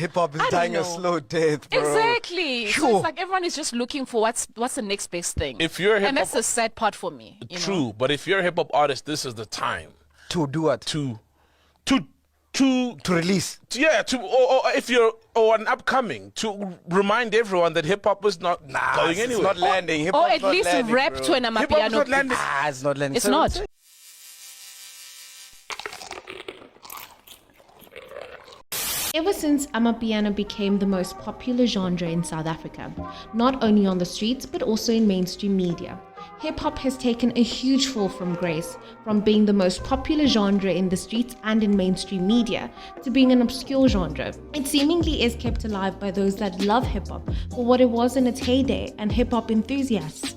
Hip-hop is I don't dying a know. slow death, bro. Exactly. So Sure. it's like everyone is just looking for what's the next best thing. If you're a and that's hip-hop- the sad part for me. You True, know? but if you're a hip hop artist, this is the time To do what? to To release. yeah, or if you're an upcoming, to remind everyone that hip hop is not going it's anywhere. not landing. Or Hip-hop's at not least landing, rap bro. to an Hip-hop's amapiano. not landing. It's not landing. It's So- not. Ever since amapiano became the most popular genre in South Africa, not only on the streets but also in mainstream media, hip-hop has taken a huge fall from grace, from being the most popular genre in the streets and in mainstream media to being an obscure genre. It seemingly is kept alive by those that love hip-hop for what it was in its heyday and hip-hop enthusiasts.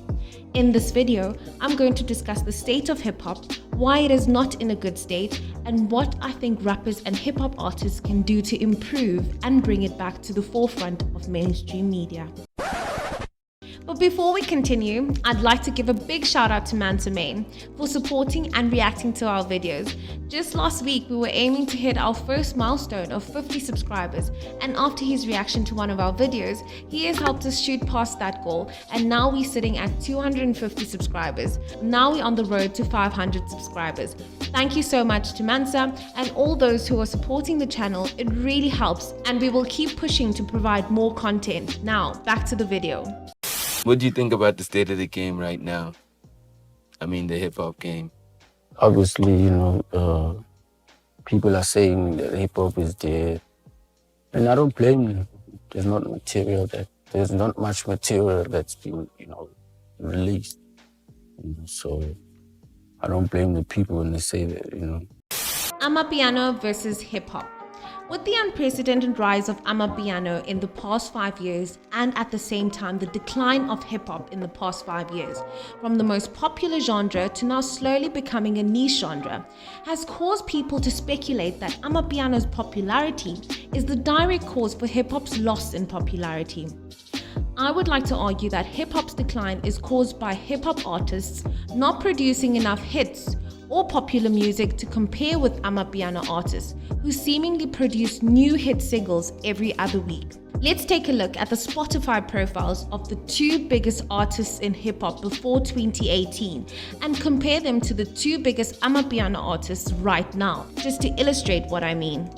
In this video, I'm going to discuss the state of hip-hop, why it is not in a good state, and what I think rappers and hip-hop artists can do to improve and bring it back to the forefront of mainstream media. But before we continue, I'd like to give a big shout out to Mansa Main for supporting and reacting to our videos. Just last week, we were aiming to hit our first milestone of 50 subscribers, and after his reaction to one of our videos, he has helped us shoot past that goal, and now we're sitting at 250 subscribers. Now we're on the road to 500 subscribers. Thank you so much to Mansa and all those who are supporting the channel. It really helps, and we will keep pushing to provide more content. Now, back to the video. What do you think about the state of the game right now? I mean, the hip-hop game. Obviously, people are saying that hip-hop is dead. And I don't blame them. There's not much material that's been, released. So I don't blame the people when they say that, Amapiano versus hip-hop. With the unprecedented rise of amapiano in the past 5 years, and at the same time the decline of hip-hop in the past 5 years, from the most popular genre to now slowly becoming a niche genre, has caused people to speculate that amapiano's popularity is the direct cause for hip-hop's loss in popularity. I would like to argue that hip-hop's decline is caused by hip-hop artists not producing enough hits or popular music to compare with amapiano artists who seemingly produce new hit singles every other week. Let's take a look at the Spotify profiles of the two biggest artists in hip-hop before 2018 and compare them to the two biggest amapiano artists right now, just to illustrate what I mean.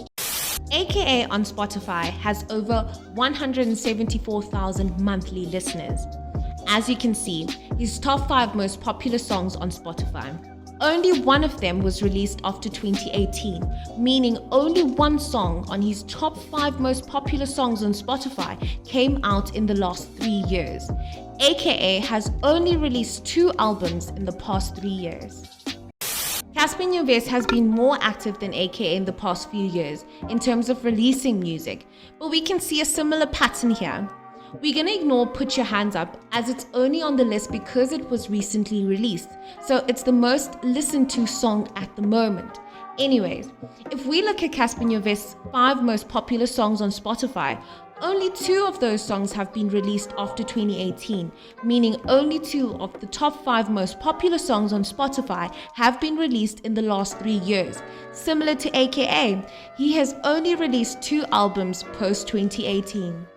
LAKEY on Spotify has over 174,000 monthly listeners. As you can see, his top 5 most popular songs on Spotify. Only one of them was released after 2018, meaning only one song on his top 5 most popular songs on Spotify came out in the last 3 years. LAKEY has only released 2 albums in the past 3 years. Casper Nyovest has been more active than LAKEY in the past few years in terms of releasing music, but we can see a similar pattern here. We're gonna ignore Put Your Hands Up as it's only on the list because it was recently released, so it's the most listened to song at the moment. Anyways, if we look at Casper Nyovest's 5 most popular songs on Spotify, only 2 of those songs have been released after 2018, meaning only 2 of the top 5 most popular songs on Spotify have been released in the last 3 years. Similar to LAKEY, he has only released 2 albums post 2018.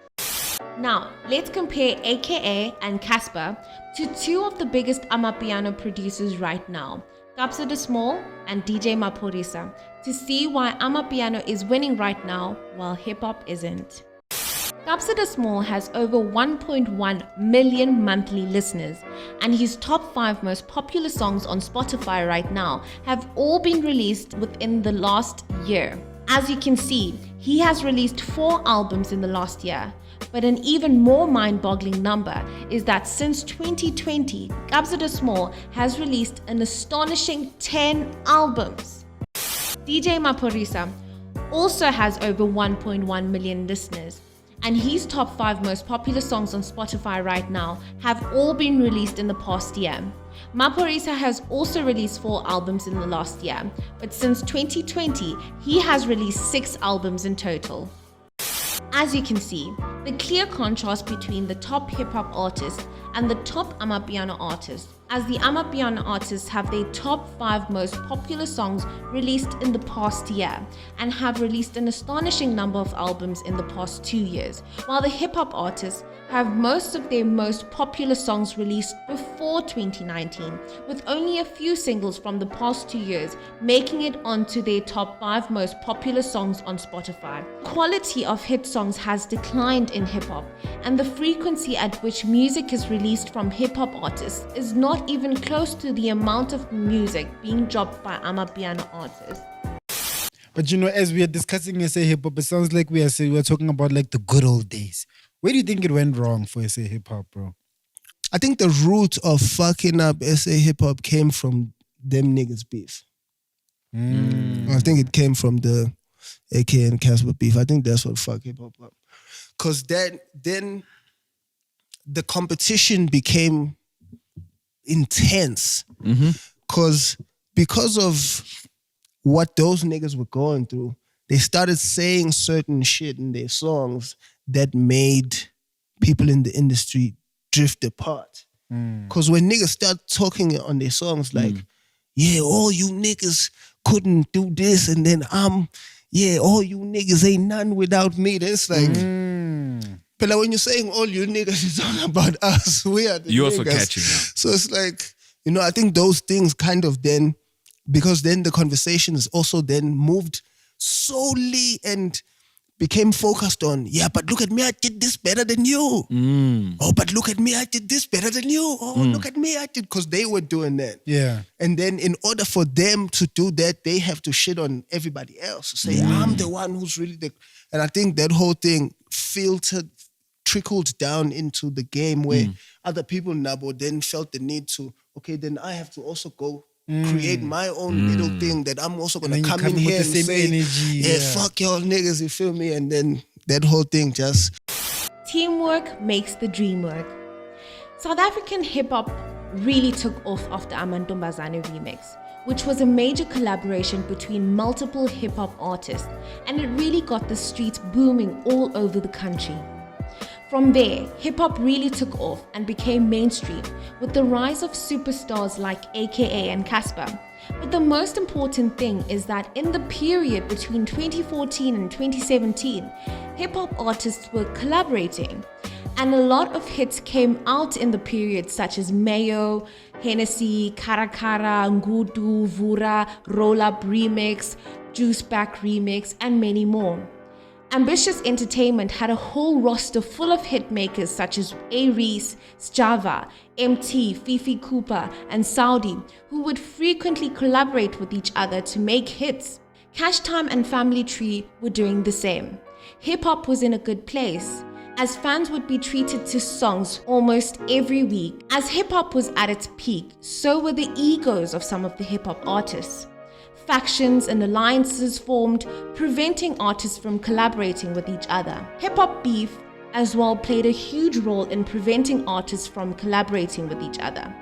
Now, let's compare LAKEY and Casper to 2 of the biggest amapiano producers right now, Kabza De Small and DJ Maphorisa, to see why amapiano is winning right now while hip-hop isn't. Kabza De Small has over 1.1 million monthly listeners, and his top 5 most popular songs on Spotify right now have all been released within the last year. As you can see, he has released 4 albums in the last year. But an even more mind-boggling number is that since 2020, Kabza De Small has released an astonishing 10 albums. DJ Maphorisa also has over 1.1 million listeners, and his top 5 most popular songs on Spotify right now have all been released in the past year. Maphorisa has also released 4 albums in the last year, but since 2020, he has released 6 albums in total. As you can see, the clear contrast between the top hip-hop artists and the top Amapiano artists, as the Amapiano artists have their top 5 most popular songs released in the past year and have released an astonishing number of albums in the past 2 years, while the hip-hop artists have most of their most popular songs released before 2019, with only a few singles from the past 2 years making it onto their top 5 most popular songs on Spotify. Quality of hit songs has declined in hip-hop, and the frequency at which music is released from hip-hop artists is not even close to the amount of music being dropped by Amapiano artists. But you know, as we are discussing SA hip hop, it sounds like we're talking about like the good old days. Where do you think it went wrong for SA hip hop, bro? I think the root of fucking up SA hip hop came from them niggas beef. I think it came from the AK and Casper beef. I think that's what fucked hip hop up. Cause then the competition became intense. Because of what those niggas were going through, they started saying certain shit in their songs that made people in the industry drift apart. Because when niggas start talking on their songs like, yeah, all you niggas couldn't do this, and then all you niggas ain't none without me. That's like, but like when you're saying all you niggas, it's all about us. We are the You niggas. also catching now. So it's like, you know, I think those things kind of then, because then the conversation is also then moved solely and became focused on, yeah, but look at me, I did this better than you. Oh, but look at me, I did this better than you. Oh, look at me, I did, because they were doing that. Yeah. And then in order for them to do that, they have to shit on everybody else. Say, I'm the one who's really the... And I think that whole thing trickled down into the game where other people now then felt the need to, okay, then I have to also go create my own little thing that I'm also going to come in here and the same say, energy. yeah, fuck y'all niggas, you feel me? And then that whole thing just... Teamwork makes the dream work. South African hip-hop really took off after Amantombazane remix, which was a major collaboration between multiple hip-hop artists, and it really got the streets booming all over the country. From there, hip-hop really took off and became mainstream with the rise of superstars like AKA and Casper. But the most important thing is that in the period between 2014 and 2017, hip-hop artists were collaborating. And a lot of hits came out in the period such as Mayo, Hennessy, Karakara, Ngudu, Vura, Roll Up Remix, Juice Back Remix, and many more. Ambitious Entertainment had a whole roster full of hit makers such as A-Reese, Sjava, MT, Fifi Cooper, and Saudi, who would frequently collaborate with each other to make hits. Cash Time and Family Tree were doing the same. Hip-hop was in a good place, as fans would be treated to songs almost every week. As hip-hop was at its peak, so were the egos of some of the hip-hop artists. Factions and alliances formed, preventing artists from collaborating with each other. Hip-hop beef as well played a huge role in preventing artists from collaborating with each other.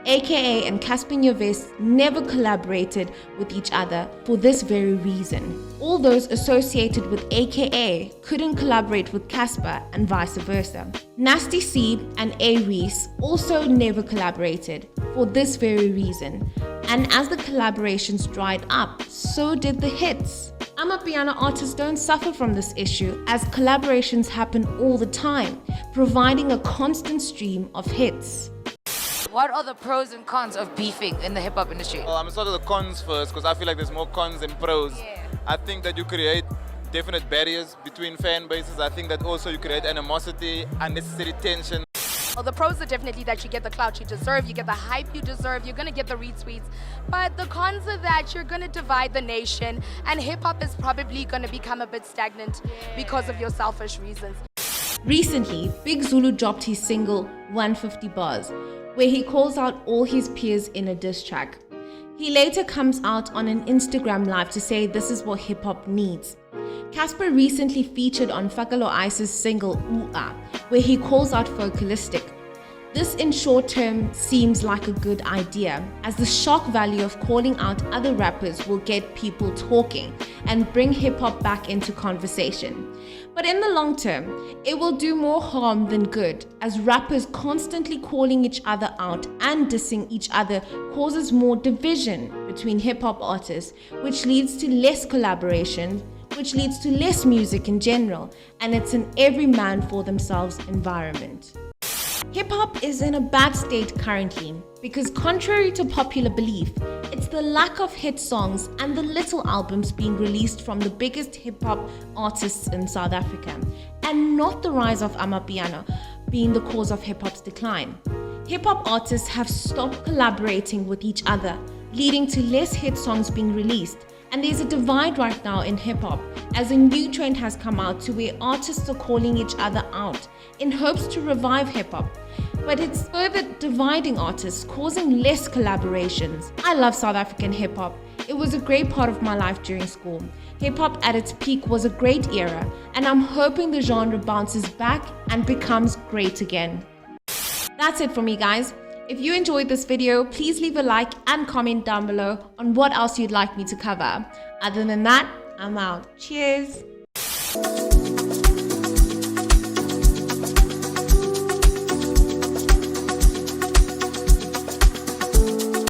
AKA and Casper Nyovest never collaborated with each other for this very reason. All those associated with AKA couldn't collaborate with Casper and vice versa. Nasty C and A-Reese also never collaborated for this very reason. And as the collaborations dried up, so did the hits. Amapiano artists don't suffer from this issue as collaborations happen all the time, providing a constant stream of hits. What are the pros and cons of beefing in the hip-hop industry? Well, I'm sort of the cons first because I feel like there's more cons than pros. Yeah. I think that you create definite barriers between fan bases. I think that also you create animosity, unnecessary tension. Well, the pros are definitely that you get the clout you deserve, you get the hype you deserve, you're gonna get the retweets. But the cons are that you're gonna divide the nation, and hip-hop is probably gonna become a bit stagnant because of your selfish reasons. Recently, Big Zulu dropped his single 150 Bars, where he calls out all his peers in a diss track. He later comes out on an Instagram live to say this is what hip-hop needs. Casper recently featured on Fakalo Ice's single Ooh Ah, where he calls out Focalistic. This in short term seems like a good idea, as the shock value of calling out other rappers will get people talking and bring hip-hop back into conversation. But in the long term, it will do more harm than good, as rappers constantly calling each other out and dissing each other causes more division between hip-hop artists, which leads to less collaboration, which leads to less music in general, and it's an every man for themselves environment. Hip-hop is in a bad state currently because, contrary to popular belief, it's the lack of hit songs and the little albums being released from the biggest hip-hop artists in South Africa, and not the rise of Amapiano being the cause of hip-hop's decline. Hip-hop artists have stopped collaborating with each other, leading to less hit songs being released. And there's a divide right now in hip-hop, as a new trend has come out to where artists are calling each other out in hopes to revive hip-hop. But it's further dividing artists, causing less collaborations. I love South African hip-hop. It was a great part of my life during school. Hip-hop at its peak was a great era, and I'm hoping the genre bounces back and becomes great again. That's it for me, guys. If you enjoyed this video, please leave a like and comment down below on what else you'd like me to cover. Other than that, I'm out. Cheers!